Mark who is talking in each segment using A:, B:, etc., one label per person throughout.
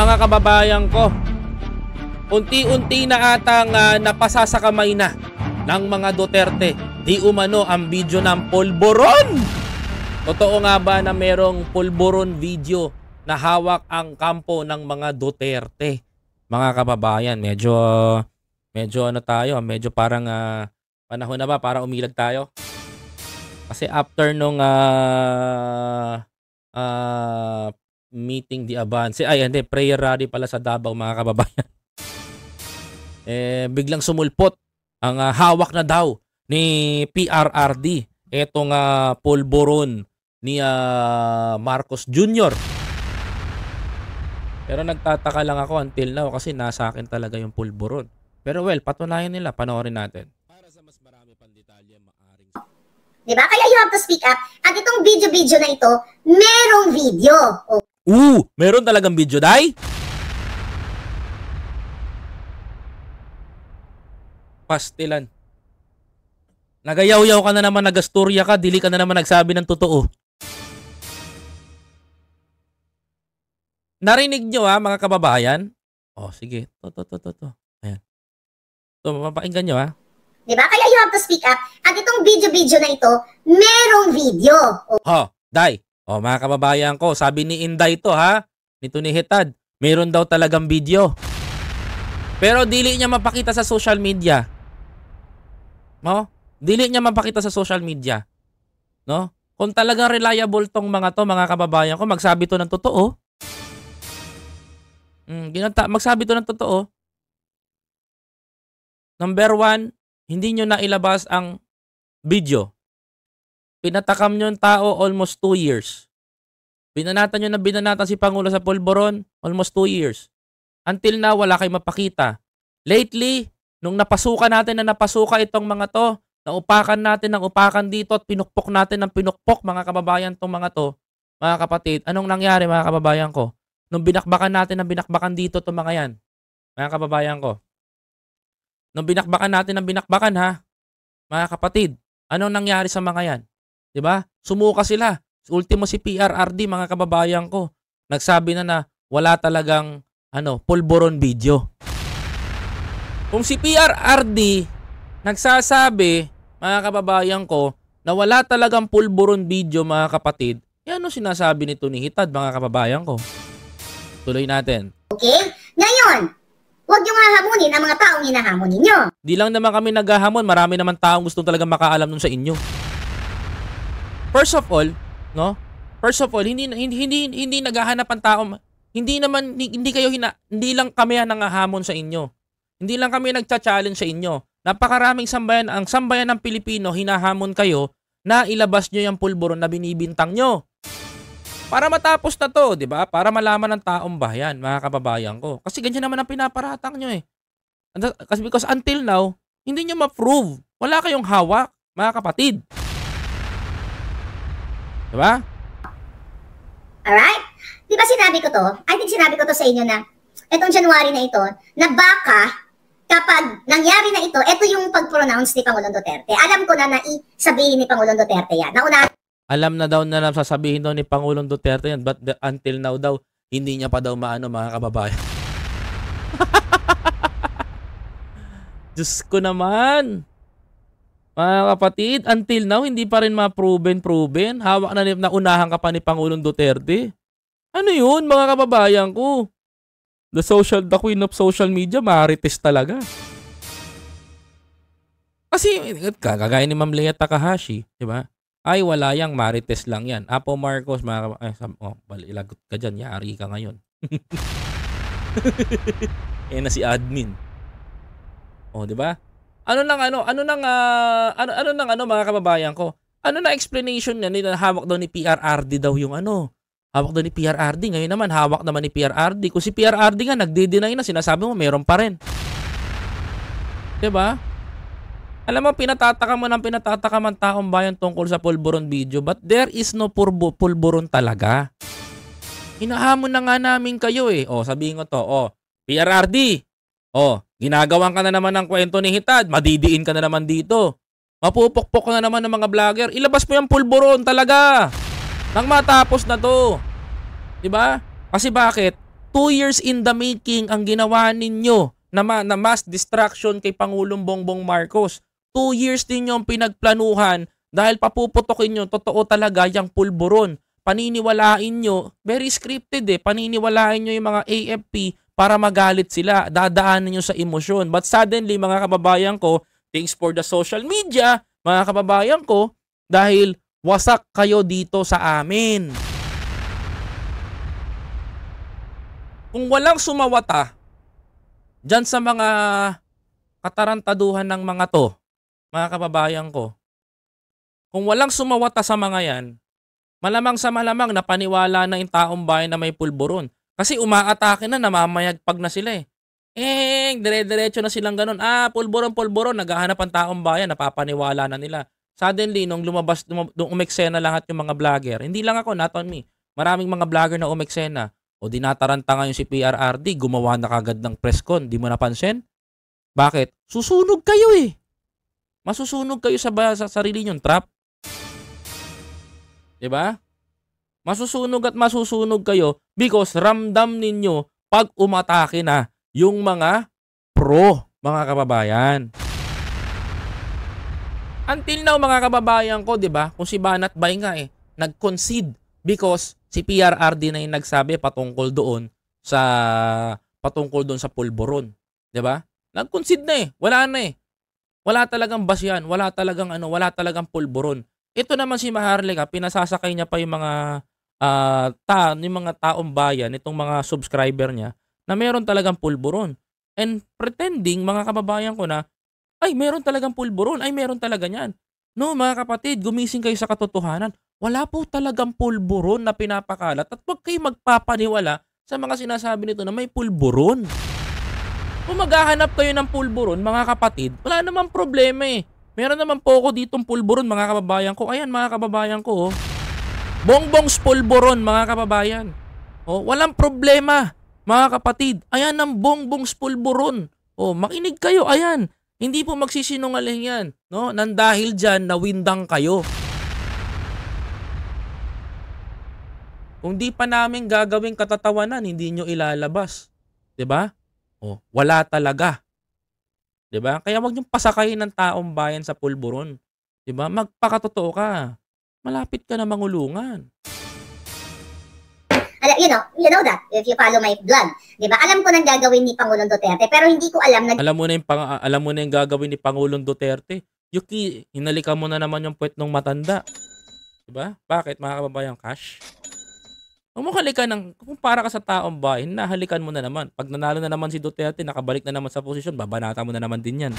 A: mga kababayan ko, unti-unti na atang napasa sa kamay na ng mga Duterte di umano ang video ng pulburon. Totoo nga ba na merong pulburon video na hawak ang kampo ng mga Duterte? Mga kababayan, medyo ano tayo, medyo parang panahon na ba para umilag tayo? Kasi after nung meeting di Avance, hindi, prayer rally pala sa Davao mga kababayan. Biglang sumulpot ang hawak na daw ni PRRD etong pulburon ni Marcos Jr. Pero nagtataka lang ako until now kasi nasa akin talaga yung pulburon. Pero well, patunayan nila, panoorin natin. Para sa mas marami pang detalye, maaring...
B: Diba? Kaya you have to speak up. At itong video na ito, merong video.
A: Meron talagang video, Day? Pastilan. Nagayaw-yaw ka na naman, nagastorya ka, dili ka na naman nagsabi ng totoo. Narinig nyo mga kababayan? Sige. To. Ayan. Mapapakinggan nyo
B: Diba? Kaya you have to speak up. At itong video na ito, merong video.
A: Day. Mga kababayan ko, sabi ni Inday to ni Tunihitad, meron daw talagang video. Pero dili niya mapakita sa social media. Dili niya mapakita sa social media. No? Kung talagang reliable tong mga to, mga kababayan ko, magsabi to ng totoo. Magsabi to ng totoo. Number 1, hindi nyo na ilabas ang video. Pinatakam nyo yung tao almost 2 years. Binanatan nyo na binanatan si Pangulo sa pulburon almost 2 years. Until now, wala kayong mapakita. Lately, nung napasukan natin na napasuka itong mga to, naupakan natin ng upakan dito at pinukpok natin ng pinukpok mga kababayan tong mga to, mga kapatid, anong nangyari mga kababayan ko? Nung binakbakan natin ng binakbakan dito itong mga yan, mga kababayan ko. Nung binakbakan natin ng binakbakan mga kapatid, anong nangyari sa mga yan? Diba? Sumuka sila. Ultimo si PRRD mga kababayan ko. Nagsabi na wala talagang pulburon video. Kung si PRRD nagsasabi, mga kababayan ko, na wala talagang pulburon video mga kapatid, ano sinasabi ni Tunihitad mga kababayan ko? Tuloy natin.
B: Okay? Ngayon, huwag nyo hahamunin ang mga taong hinahamon ninyo.
A: Di lang naman kami naghahamon, marami naman taong gustong talagang makaalam nun sa inyo. First of all, hindi naghahanap ang tao. Hindi lang kami nangahamon sa inyo. Hindi lang kami nagcha-challenge sa inyo. Napakaraming sambayan, ang sambayan ng Pilipino, hinahamon kayo na ilabas nyo yung pulburon na binibintang nyo. Para matapos na to, di ba? Para malaman ng taong bayan, mga kababayan ko. Kasi ganyan naman ang pinaparatang nyo Kasi because until now, hindi nyo ma-prove. Wala kayong hawak, mga kapatid. Di ba?
B: Alright? Di ba sinabi ko to? I think sinabi ko to sa inyo na itong January na ito, na baka kapag nangyari na ito, ito yung pag-pronounce ni Pangulong Duterte. Alam ko na sabihin ni Pangulong Duterte yan.
A: Alam na daw na sasabihin daw ni Pangulong Duterte yan, but until now daw, hindi niya pa daw maano mga kababayan. Diyos ko naman. Mga kapatid, until now, hindi pa rin ma-proven. Hawak na naunahan ka pa ni Pangulong Duterte. Ano yun mga kababayan ko? The queen of social media, Marites talaga. Kasi, kagaya ni Ma'am Lea Takahashi, di ba? Ay, wala yang Marites lang yan. Apo Marcos, ilagot ka dyan, yari ka ngayon. Na si admin. Di ba? Ano nang mga kababayan ko? Ano na explanation niya na hawak daw ni PRRD daw yung hawak daw ni PRRD. Ngayon naman, hawak naman ni PRRD. Kung si PRRD nga, nagde-deny na, sinasabi mo, meron pa rin. Diba? Alam mo, pinataka man taong bayan tungkol sa pulburon video, but there is no pulburon talaga. Hinahamon na nga namin kayo sabihin ko to, PRRD, ginagawan ka na naman ng kwento ni Hitad, madidiin ka na naman dito. Mapupukpok na naman ng mga vlogger, ilabas mo yung pulburon talaga. Nang matapos na to. Diba? Kasi bakit? 2 2 years in the making ang ginawa ninyo na mass distraction kay Pangulong Bongbong Marcos. 2 years din yung pinagplanuhan dahil papuputokin nyo, totoo talaga yung pulburon. Paniniwalain nyo, very scripted paniniwalain nyo yung mga AFP para magalit sila, dadaanin nyo sa emosyon. But suddenly, mga kababayan ko, thanks for the social media, mga kababayan ko, dahil wasak kayo dito sa amin. Kung walang sumawata dyan sa mga katarantaduhan ng mga to, mga kababayan ko, kung walang sumawata sa mga yan, malamang sa malamang na paniwala na yung taong bayan na may pulburon. Kasi umaatake na, namamayagpag na sila dire-diretso na silang ganun. Pulburon, naghahanap ang taong bayan, napapaniwala na nila. Suddenly, nung umeksena lahat yung mga vlogger, hindi lang ako, not on me, maraming mga vlogger na umeksena, o dinataranta ngayon si PRRD, gumawa na kagad ng press con, di mo napansin? Bakit? Susunog kayo Masusunog kayo sa sarili nyong trap. Diba? Masusunog at masusunog kayo because ramdam ninyo pag umatake na yung mga pro, mga kababayan. Until now, mga kababayan ko, diba? Kung si Banat Bay nga nag-concede because si PRRD na yung nagsabi patungkol doon sa pulburon. Diba? Nag-concede na Wala na Wala talagang basyan, wala talagang pulburon. Ito naman si Maharlika, pinasasakay niya pa yung mga taong bayan, itong mga subscriber niya, na meron talagang pulburon. And pretending, mga kababayan ko na, ay meron talagang pulburon, ay meron talaga niyan. No, mga kapatid, gumising kayo sa katotohanan. Wala po talagang pulburon na pinapakalat at huwag kayo magpapaniwala sa mga sinasabi nito na may pulburon. Kung maghahanap kayo ng pulburon, mga kapatid, wala namang problema Meron naman po ako ditong pulburon, mga kababayan ko. Ayan, mga kababayan ko. Bongbong's pulburon, mga kababayan. Walang problema, mga kapatid. Ayan ang bongbong's pulburon. Makinig kayo, ayan. Hindi po magsisinungaling yan. No? Nandahil dyan, nawindang kayo. Kung di pa namin gagawing katatawanan, hindi nyo ilalabas. 'Di ba? Wala talaga. 'Di ba? Kaya wag niyong pasakayin ng taong bayan sa pulburon. 'Di ba? Magpakatotoo ka. Malapit ka na mangulungan.
B: You know that if you follow my blog, 'di ba? Alam ko nang gagawin ni Pangulong Duterte, pero hindi ko alam na
A: alam mo na yung gagawin ni Pangulong Duterte. Yuki, hinalikan mo na naman yung puwet ng matanda. 'Di ba? Bakit, mga kababayan, Cash? Kung para ka sa taong bayan, nahalikan mo na naman. Pag nanalo na naman si Duterte, nakabalik na naman sa posisyon, babanata mo na naman din yan.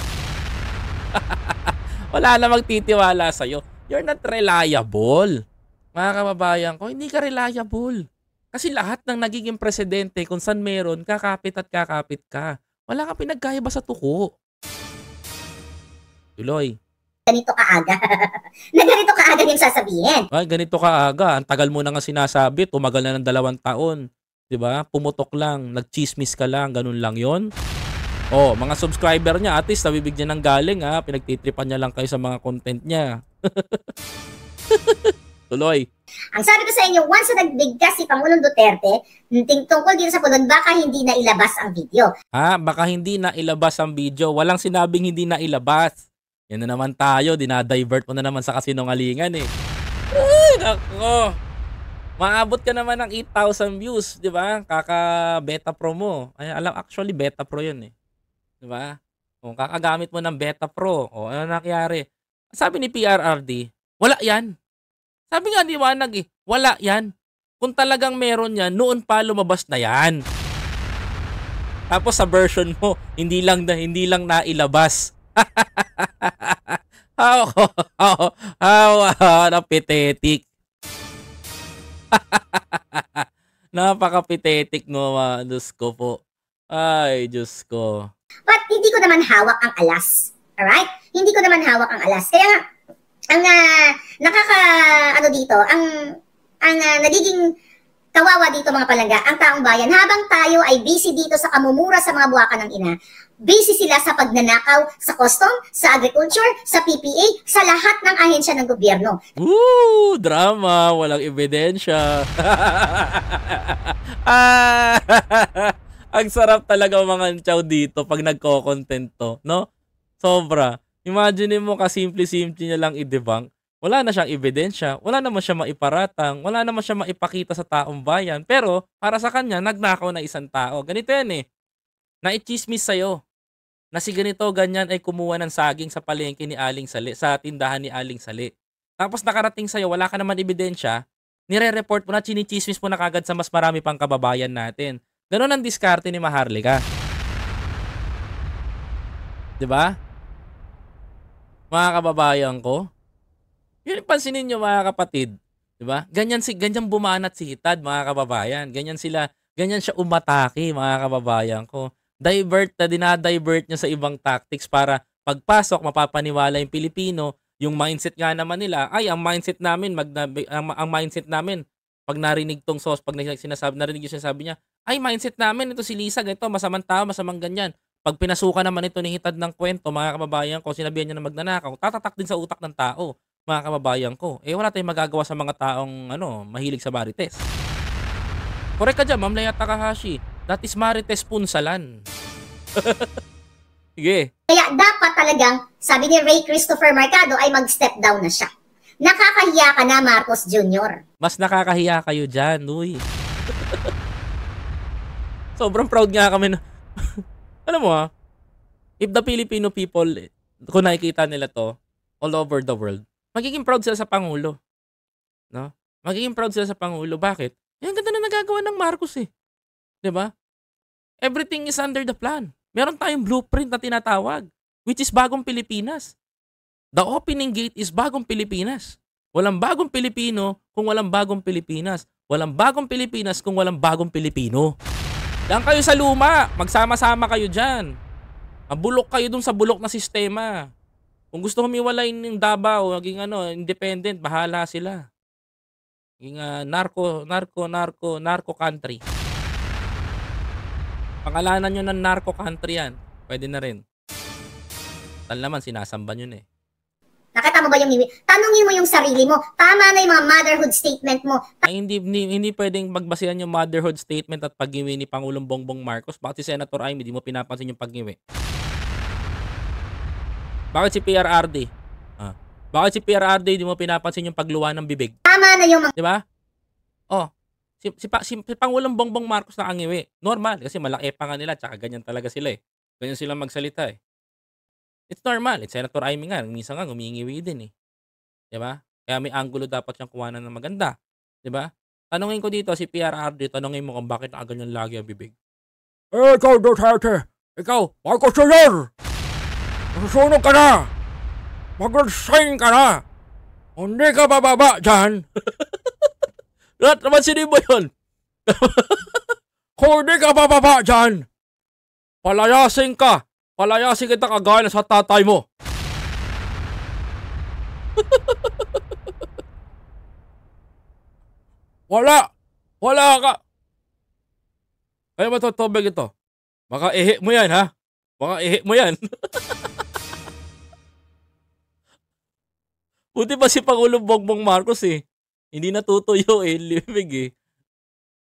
A: Wala na magtitiwala sa'yo. You're not reliable. Mga kababayan ko, hindi ka reliable. Kasi lahat ng nagiging presidente, kung saan meron, kakapit ka. Wala kang pinagkaiba sa tuko. Tuloy.
B: Ganito kaaga. Na ganito kaaga yung sasabihin.
A: Ay, ganito kaaga. Ang tagal mo na nga sinasabi. Tumagal na ng 2 taon. 'Di ba? Pumutok lang. Nagchismis ka lang. Ganun lang yon. Mga subscriber niya, at least nabibigyan ng galing Pinagtitripan niya lang kayo sa mga content niya. Tuloy.
B: Ang sabi ko sa inyo, once na nagbigkas si Pangulong Duterte, tungkol dito sa pulon, baka hindi na ilabas ang video.
A: Baka hindi na ilabas ang video. Walang sinabing hindi na ilabas. Yan na naman tayo, dinadivert mo na naman sa kasinungalingan Ay, nako. Maabot ka naman ng 8,000 views, di ba? Kaka-beta pro mo. Actually, beta pro yun Di ba? Kung kakagamit mo ng beta pro, ano nangyari? Sabi ni PRRD, wala yan. Sabi nga liwanag wala yan. Kung talagang meron yan, noon pa lumabas na yan. Tapos sa version mo, hindi lang nailabas. How pathetic. Napaka-pathetic no, Diyos ko po. Ay, Diyos ko.
B: But hindi ko naman hawak ang alas. Alright? Hindi ko naman hawak ang alas. Kaya nga, ang nagiging kawawa dito mga palangga, ang taong bayan, habang tayo ay busy dito sa kamumura sa mga buwakan ng ina, busy sila sa pagnanakaw, sa custom, sa agriculture, sa PPA, sa lahat ng ahensya ng gobyerno.
A: Drama, walang ebidensya. Ang sarap talaga mga chow dito pag nagko-content to, no? Sobra. Imagine mo kasimple-simple niya lang i-debunk. Wala na siyang ebidensya, wala naman siya maiparatang, wala naman siya maipakita sa taong bayan, pero para sa kanya, nagnakaw na isang tao. Ganito yan eh. Naichismis sa'yo na si ganito, ganyan ay kumuha ng saging sa palengke ni Aling Sali, sa tindahan ni Aling Sali. Tapos nakarating sa'yo, wala ka naman ebidensya, nire-report mo na, chinichismis mo na kagad sa mas marami pang kababayan natin. Ganon ang diskarte ni Maharlika. Diba? Mga kababayan ko, yun pansinin nyo mga kapatid, 'di ba? Ganyan bumanat si Hitad mga kababayan. Ganyan siya umatake mga kababayan ko. Dinadivert niya sa ibang tactics para pagpasok mapapaniwala yung Pilipino, yung mindset nga naman nila. Ay, ang mindset namin pag narinig tong pag narinig yung sinasabi niya, ay mindset namin ito si Lisa ganito, masamang tao, masamang ganyan. Pag pinasukan naman ito ni Hitad ng kwento, mga kababayan ko, sinabihan niya na magnanakaw, tatatak din sa utak ng tao. Mga kababayan ko, wala tayong magagawa sa mga taong mahilig sa marites. Correct ka dyan, Ma'am Leia Takahashi. That is marites punsalan. Sige.
B: Kaya dapat talagang, sabi ni Ray Christopher Mercado, ay mag-step down na siya. Nakakahiya ka na, Marcos Jr.
A: Mas nakakahiya kayo dyan, uy. Sobrang proud nga kami na... Alam mo if the Filipino people, kung nakikita nila to, all over the world, magiging proud sila sa Pangulo. No? Magiging proud sila sa Pangulo. Bakit? Yan ganda na nagagawa ng Marcos eh. 'Di ba? Everything is under the plan. Meron tayong blueprint na tinatawag, which is Bagong Pilipinas. The opening gate is Bagong Pilipinas. Walang bagong Pilipino kung walang bagong Pilipinas. Walang bagong Pilipinas kung walang bagong Pilipino. Yan kayo sa luma. Magsama-sama kayo dyan. Mabulok kayo dun sa bulok na sistema. Kung gusto humiwalay ng Davao, maging independent, bahala sila. Maging narco country. Pangalanan nyo ng narco country yan. Pwede na rin. Tal naman, sinasamba nyo na eh.
B: Nakita mo ba yung tanungin mo yung sarili mo. Tama na yung mga motherhood statement mo.
A: Ay, hindi pwedeng magbasihan yung motherhood statement at pag-iwi ni Pangulong Bongbong Marcos. Bakit si Senator Amy, di mo pinapansin yung pag-iwi? Bakit si PRRD? Bakit si PRRD di mo pinapansin yung pagluwa ng bibig?
B: Tama na yung mga...
A: Di ba? Si Pangulong Bongbong Marcos na angiwi. Normal, kasi malaki pa nga nila, tsaka ganyan talaga sila eh. Ganyan sila magsalita eh. It's normal. It's Senator Amy nga. Minsan nga, umiingiwi din eh. Diba? Kaya may angulo dapat siyang kuhanan ng maganda. Diba? Tanungin ko dito, si PRRD, tanungin mo kung bakit nakaganyan lagi ang bibig. Ikaw, Duterte! Ikaw, Marcos Jr.! Masusunog ka na! Mag-resign ka na! Hindi ka bababa dyan! Lahat naman sinib mo yun! Kung hindi ka bababa dyan, palayasin ka! Palayasin kita kagaya na sa tatay mo. Wala ka. Kaya matutubig ito. Baka ihi mo yan, ha? Baka ihi mo yan. Buti pa si Pangulong Bongbong Marcos eh. Hindi natutuyo eh, libig eh.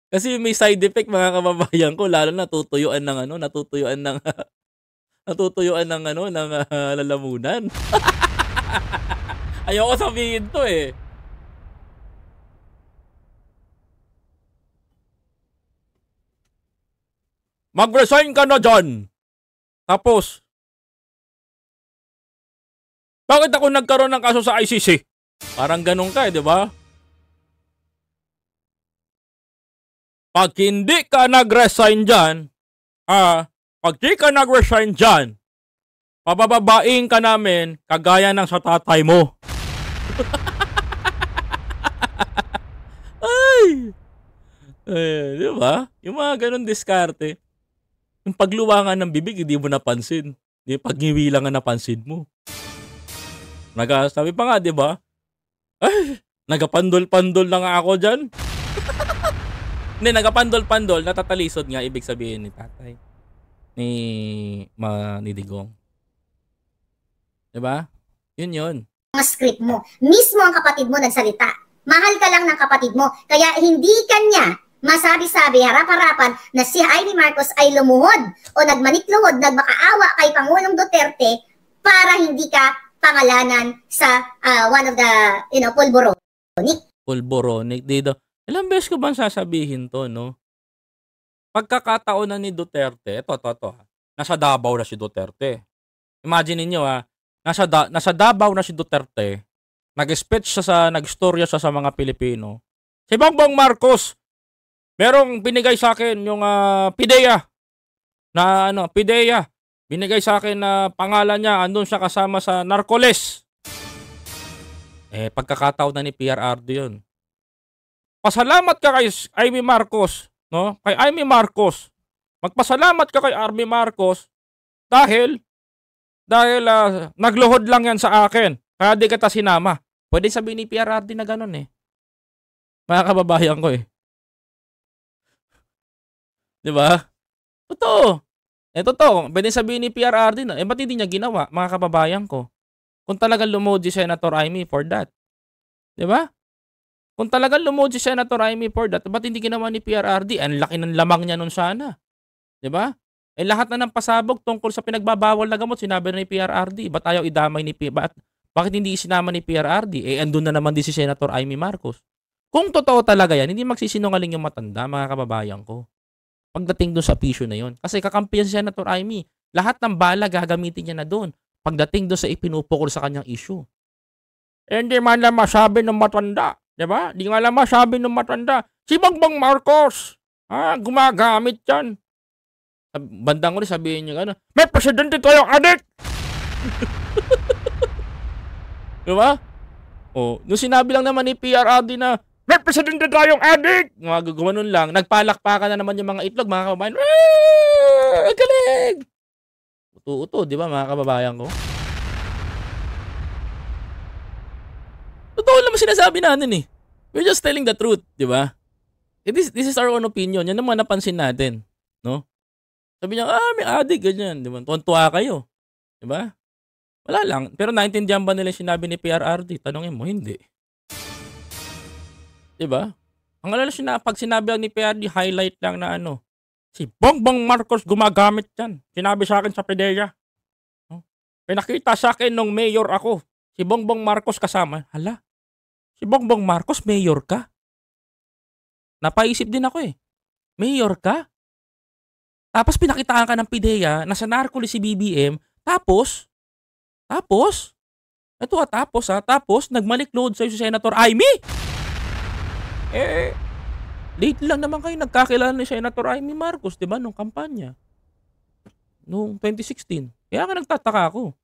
A: Kasi may side effect mga kababayan ko, lalo natutuyuan ng lalamunan. Ayoko sabihin to eh. Mag-resign ka na dyan. Tapos, bakit ako nagkaroon ng kaso sa ICC? Parang ganun ka eh, di ba? Pag hindi ka nag-resign dyan, pag di ka nag-resign dyan, pabababain ka namin kagaya ng sa tatay mo. Ay! Di ba? Yung mga ganun diskarte. Yung pagluwangan ng bibig, hindi mo napansin. Yung pag-ngiwi lang ang napansin mo. Sabi pa nga, di ba? Ay! Nagapandol-pandol na nga ako dyan. Hindi, nagapandol-pandol, natatalisod nga, ibig sabihin ni tatay. Ni Digong. Diba? Yun.
B: Mga script mo. Mismo ang kapatid mo nagsalita. Mahal ka lang ng kapatid mo. Kaya hindi kanya masabi-sabi harap-harapan na si Amy Marcos ay lumuhod o nagmanikluhod, nagmakaawa kay Pangulong Duterte para hindi ka pangalanan sa one of the,
A: pulboronic dito. Ilang beses ko bang sasabihin to, no? Pagkakataon na ni Duterte, ito. Nasa Davao na si Duterte. Imagine niyo nasa Davao na si Duterte. Nag-speech siya nag-storya siya sa mga Pilipino. Si Bongbong Marcos, merong binigay sa akin yung PIDEA. PIDEA. Binigay sa akin na pangalan niya, andun siya kasama sa Narcoles. Pagkakataon na ni PRRD yun. Pasalamat ka kay Amy Marcos, no? Kay Amy Marcos. Magpasalamat ka kay Amy Marcos dahil nagluhod lang yan sa akin. Kaya di kita sinama. Pwede sabihin ni PRRD na ganun Mga kababayan ko Di ba? Totoo. Totoo. Pwede sabihin ni PRRD na, ba't hindi niya ginawa, mga kababayan ko? Kung talagang lumuhod si Senator Amy for that. Di ba? Kung talagang lumuhod si Senator Amy for that, ba't hindi ginawa ni PRRD? Ang laki ng lamang niya nun sana. Di ba? Lahat na ng pasabog tungkol sa pinagbabawal na gamot, sinabi na ni PRRD. Ba't ayaw idamay ni PRRD? Bakit hindi isinama ni PRRD? Andun na naman din si Senator Amy Marcos. Kung totoo talaga yan, hindi magsisinungaling yung matanda, mga kababayan ko. Pagdating doon sa issue na yon. Kasi kakampiyan si Senator Amy. Lahat ng bala gagamitin niya na doon. Pagdating doon sa ipinupukol sa kanyang issue. Hindi man lang masabi ng matanda. Diba? Hindi nga lang masabi ng matanda. Si Bongbong Marcos. Gumagamit yan. Bandang ulit sabihin niya, may presidente tayong adik! Diba? Nung sinabi lang naman ni PRRD na, may presidente tayong adik! Gumanon lang. Nagpalakpakan na naman yung mga itlog, mga kababayan. Galing! Uto-uto, di ba, mga kababayan ko? Totoo naman sinasabi natin We're just telling the truth, di ba? This is our own opinion. Yan naman napansin natin, no? Sabi niya, may adik, ganyan, di ba? Tuwan-tuwa kayo, di ba? Wala lang. Pero naintindihan ba nila yung sinabi ni PRRD? Tanongin mo, hindi. Di ba? Ang alala pag sinabi ni PRRD, highlight lang na si Bongbong Marcos gumagamit yan. Sinabi sa akin sa PIDEA. Pinakita sa akin nung mayor ako. Si Bongbong Marcos kasama. Hala, si Bongbong Marcos, mayor ka? Napaisip din ako Mayor ka? Tapos pinakitaan ka ng PIDEA, nasa Narcoles si BBM, tapos, nagmalikload sa'yo si Senator Amy? Late lang naman kayo nagkakilala ni Senator Amy Marcos, di ba, nung kampanya. Noong 2016. Kaya nga nagtataka ako.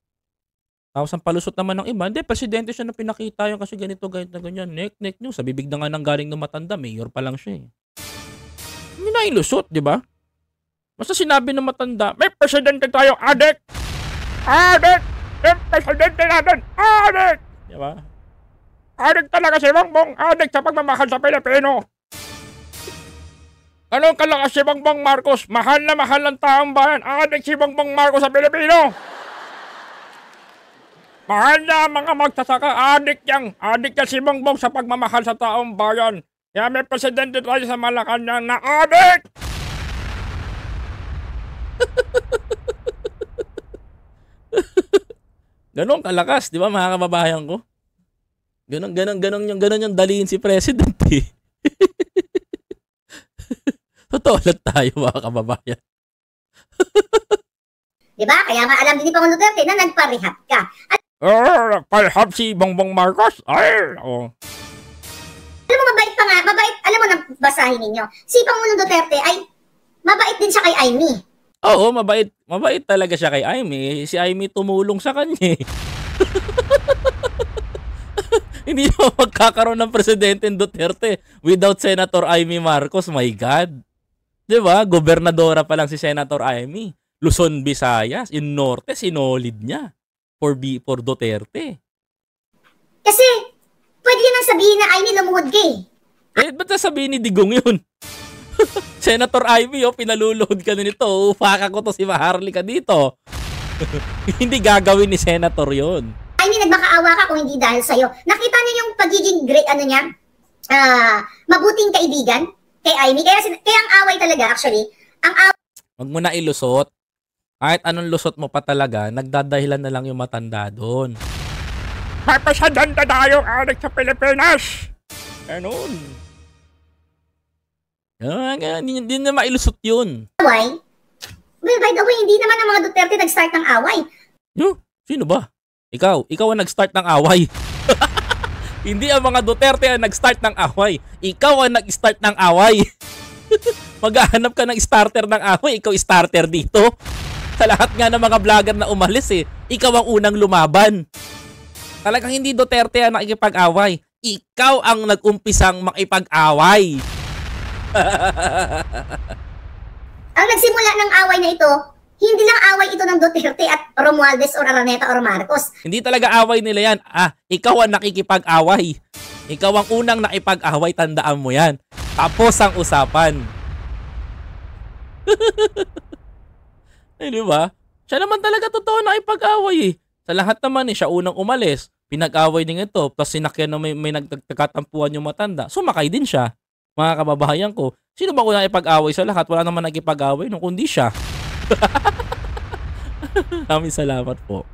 A: Tapos ang palusot naman ng iba, hindi, presidente siya na pinakita yung kasi ganito, ganyan, nek nyo. Sa bibig na nga nang galing ng matanda, mayor pa lang siya Hindi na ilusot, di ba? Basta sinabi ng matanda, may presidente tayong adik! Adik! May presidente natin! Adik! Di ba? Adik talaga si Bongbong! Adik sa pagmamahal sa Pilipino! Anong kalakas si Bongbong Marcos? Mahal na mahal ng taong bayan! Adik si Bongbong Marcos sa Pilipino! Mahal na mga magsasaka! Adik yan! Adik yan si Bongbong sa pagmamahal sa taong bayan! Kaya may presidente tayo sa Malacanang na adik! Ganon kalakas, di ba, mga kababayan ko? Ganon yung daliin si President Totoo lang tayo, mga kababayan.
B: Di ba? Kaya nga alam din ni Pangulong Duterte na nagparehab ka.
A: Nagparehab si Bongbong Marcos?
B: Alam mo, mabait pa nga. Mabait, alam mo, basahin ninyo. Si Pangulong Duterte ay mabait din siya kay Amy.
A: Oo, mabait. Mabait talaga siya kay Amy. Si Amy tumulong sa kanya Hindi naman magkakaroon ng Presidente Duterte without Senator Amy Marcos. My God. Diba? Gobernadora pa lang si Senator Amy. Luzon, Visayas. Yung Norte, sinolid niya. For Duterte.
B: Kasi, pwede yun ang sabihin na Amy lumuhod ka
A: ba't sasabihin ni Digong yun? Senator Ivy, pinalulod ka na nito. Ufaka ko to si Maharlika dito. Hindi gagawin ni Senator yon.
B: I mean, nagmakaawa ka kung hindi dahil sa'yo. Nakita niyo yung pagiging great, mabuting kaibigan kay Amy. Kaya ang away talaga, actually, ang away.
A: Huwag mo na ilusot. Kahit anong lusot mo pa talaga, nagdadahilan na lang yung matanda doon. Papasadan na tayong adik sa Pilipinas! Ganun. Hindi na mailusot yun.
B: Away? Well, by the way, hindi naman ang mga Duterte nag-start ng away.
A: Sino ba? Ikaw ang nag-start ng away. Hindi ang mga Duterte ang nag-start ng away. Ikaw ang nag-start ng away. Maghahanap ka ng starter ng away. Ikaw starter dito. Sa lahat nga ng mga vlogger na umalis ikaw ang unang lumaban. Talagang hindi Duterte ang nakikipag-away. Ikaw ang nag-umpisang makipag-away.
B: Ang nagsimula ng away na ito, hindi lang away ito ng Duterte at Romualdez or Araneta or Marcos.
A: Hindi talaga away nila yan. Ikaw ang nakikipag-away. Ikaw ang unang nakipag-away, tandaan mo yan. Tapos ang usapan. Di ba? Siya naman talaga totoo nakipag-away Sa lahat naman siya unang umalis. Pinag-away din ito. Tapos sinakyan na may nagkatampuan yung matanda. Sumakay din siya. Mga kababayan ko. Sino ba unang ipag-away sa lahat? Wala naman nagipag-away kundi siya. Maraming salamat po.